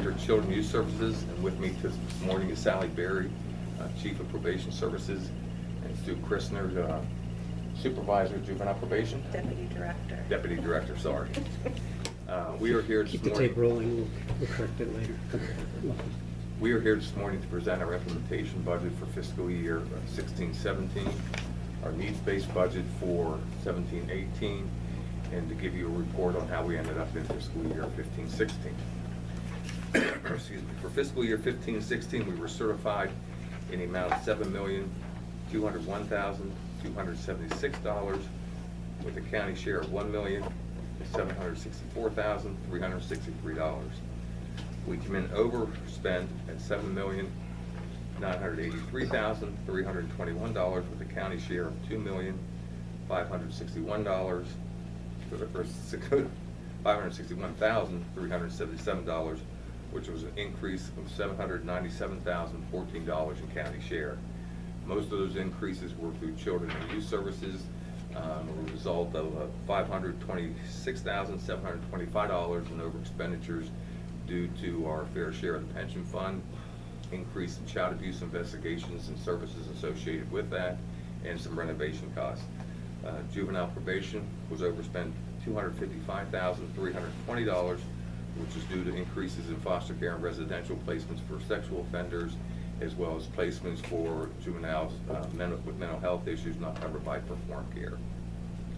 Director of Children and Youth Services, and with me this morning is Sally Berry, Chief of Probation Services, and Stu Christner, Supervisor of Juvenile Probation. Deputy Director. Deputy Director, sorry. We are here this Keep morning. the tape rolling, we'll correct it later. We are here this morning to present our implementation budget for fiscal year 16-17, our needs-based budget for 17-18, and to give you a report on how we ended up in fiscal year 15-16. Excuse me. For fiscal year 15-16, we were certified in the amount of $7,201,276, with a county share of $1,764,363. We come in overspent at $7,983,321, with a county share of $2,561,377, which was an increase of $797,014 in county share. Most of those increases were through Children and Youth Services, a result of $526,725 in over expenditures due to our fair share of the pension fund, increase in child abuse investigations and services associated with that, and some renovation costs. Juvenile probation was overspent $255,320, which is due to increases in foster care and residential placements for sexual offenders, as well as placements for juveniles with mental health issues not covered by perform care.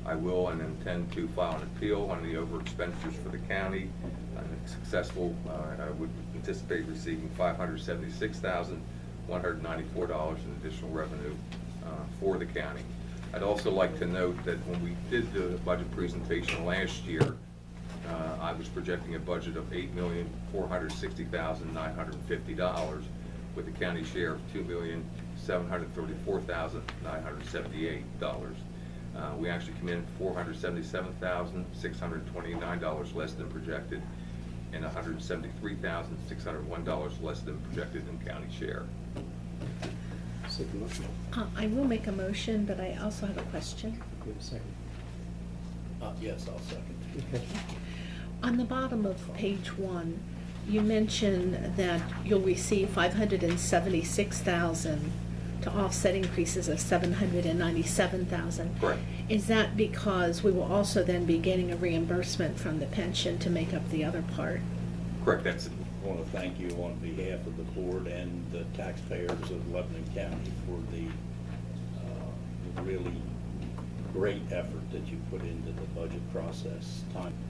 I will and intend to file an appeal on the over expenditures for the county. If successful, I would anticipate receiving $576,194 in additional revenue for the county. I'd also like to note that when we did the budget presentation last year, I was projecting a budget of $8,460,950, with a county share of $2,734,978. We actually come in $477,629 less than projected, and $173,601 less than projected in county share. I will make a motion, but I also have a question. You have a second? Yes, I'll second. Okay. On the bottom of page 1, you mention that you'll receive $576,000 to offset increases of $797,000. Correct. Is that because we will also then be getting a reimbursement from the pension to make up the other part? Correct. That's it. I want to thank you on behalf of the board and the taxpayers of Lebanon County for the really great effort that you put into the budget process.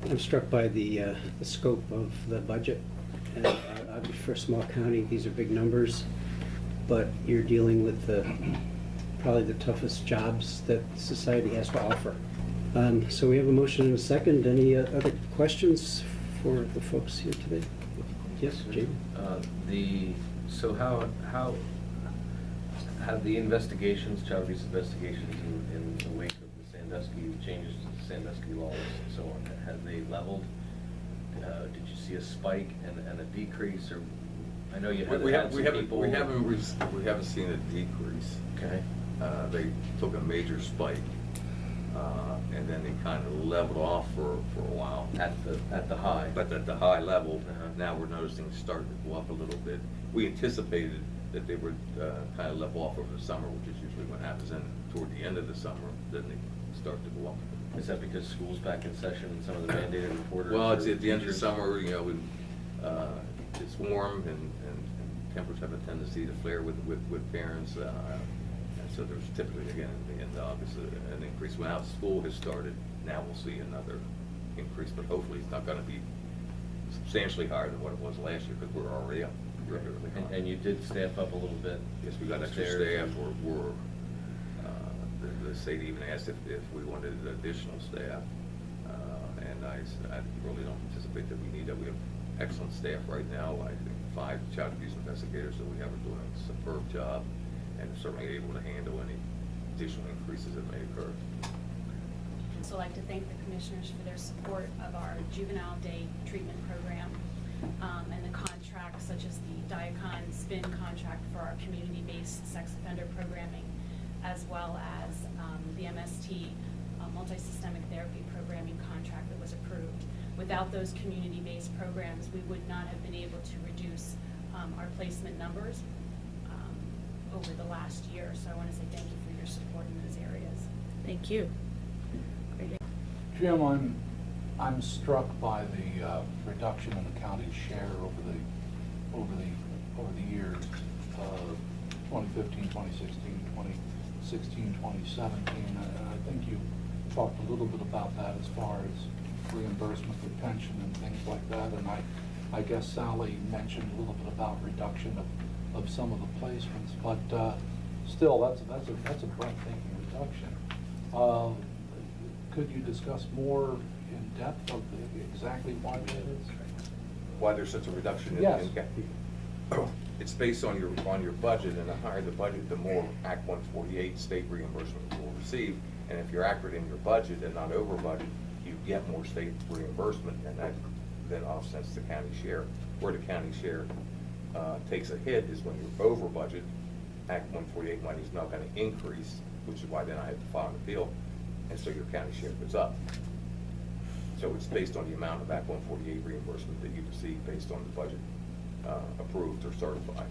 I'm struck by the scope of the budget. And obviously for a small county, these are big numbers, but you're dealing with probably the toughest jobs that society has to offer. So we have a motion and a second. Any other questions for the folks here today? Yes, Jamie? So how have the investigations, child abuse investigations in the wake of the Sandusky changes to the Sandusky laws and so on, have they leveled? Did you see a spike and a decrease, or I know you We had some people. we haven't seen a decrease. Okay. They took a major spike, and then they kind of leveled off for a while. At the high. But at the high level, now we're noticing it starting to go up a little bit. We anticipated that they would kind of level off over the summer, which is usually what happens. And toward the end of the summer, then they start to go up. Is that because school's back in session and some of the mandated reporters? Well, it's or at the end of the teachers? summer, you know, when it's warm and temperatures have a tendency to flare with parents. And so there's typically, again, in the end of August, an increase. When out school has started, now we'll see another increase, but hopefully it's not going to be substantially higher than what it was last year, because we're already up regularly. And you did staff up a little bit? Yes, we got extra staff. The state even asked if we wanted additional staff, and I really don't anticipate that we need that. We have excellent staff right now. I think 5 child abuse investigators that we have are doing a superb job, and certainly able to handle any additional increases that may occur. I'd also like to thank the commissioners for their support of our juvenile day treatment program, and the contracts such as the Diacon spin contract for our community-based sex offender programming, as well as the MST multi-systemic therapy programming contract that was approved. Without those community-based programs, we would not have been able to our placement numbers over the last year. So I want to say thank you for your support in those areas. Thank you. Jim, I'm struck by the reduction in the county's share over the years, 2015, 2016, 2016, 2017. And I think you talked a little bit about that as far as reimbursement for pension and things like that. And I guess Sally mentioned a little bit about reduction of some of the placements, but still, that's a breathtaking reduction. Could you discuss more in depth of exactly why that is? Why there's such a reduction in? Yes. It's based on your budget, and the higher the budget, the more Act 148 state reimbursement you will receive. And if you're accurate in your budget and not over budget, you get more state reimbursement, and that then offsets the county share. Where the county share takes a hit is when you're over budget. Act 148 money is not going to increase, which is why then I have to file an appeal, and so your county share goes up. So it's based on the amount of Act 148 reimbursement that you receive based on the budget approved or certified.